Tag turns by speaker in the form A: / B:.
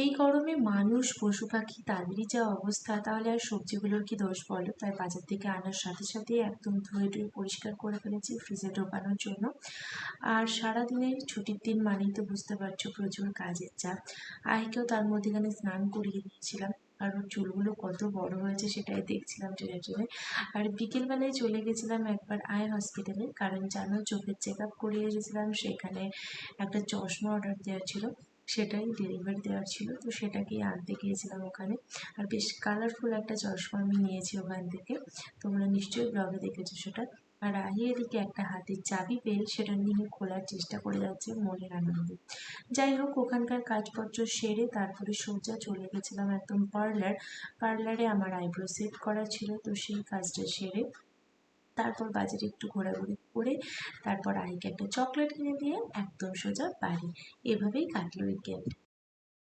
A: এই গরমে মানুষ পশু পাখি তাদেরই যা অবস্থা, তাহলে আর সবজিগুলোর কি দোষ বলো? তাই বাজার থেকে আনার সাথে সাথে একদম ধুয়ে টুয়ে পরিষ্কার করে ফেলেছি ফ্রিজে ঢোকানোর জন্য। আর সারাদিনের ছুটির দিন মানেই তো বুঝতে পারছো প্রচুর কাজের চাপ। আইকেও তার মধ্যেখানে স্নান করিয়ে দিয়েছিলাম, আর ওর চুলগুলো কত বড় হয়েছে সেটাই দেখছিলাম টেনে টেনে। আর বিকেলবেলায় চলে গেছিলাম একবার আই হসপিটালে, কারণ জানো চোখের চেক আপ করিয়ে এসেছিলাম। সেখানে একটা চশমা অর্ডার দেওয়া ছিল, সেটাই ডেলিভারি দেওয়ার ছিল, তো সেটাকেই আনতে গিয়েছিলাম ওখানে। আর বেশ কালারফুল একটা চশমা আমি নিয়েছি ওখান থেকে, তোমরা নিশ্চয়ই ব্লগে দেখেছো সেটা। আর রাহি এদিকে একটা হাতের চাবি পেয়ে সেটা নিয়ে খোলার চেষ্টা করে যাচ্ছে মনের আনন্দে। যাই হোক, ওখানকার কাজপত্র সেরে তারপরে সোজা চলে গেছিলাম একদম পার্লারে আমার আইব্রো সেট করা ছিল, তো সেই কাজটা সেরে তারপর বাজারে একটু ঘোরাঘুরি করে তারপর আইকে একটা চকলেট কিনে দিয়ে একদম সোজা বাড়ি। এভাবেই কাটলো উইকেন্ড।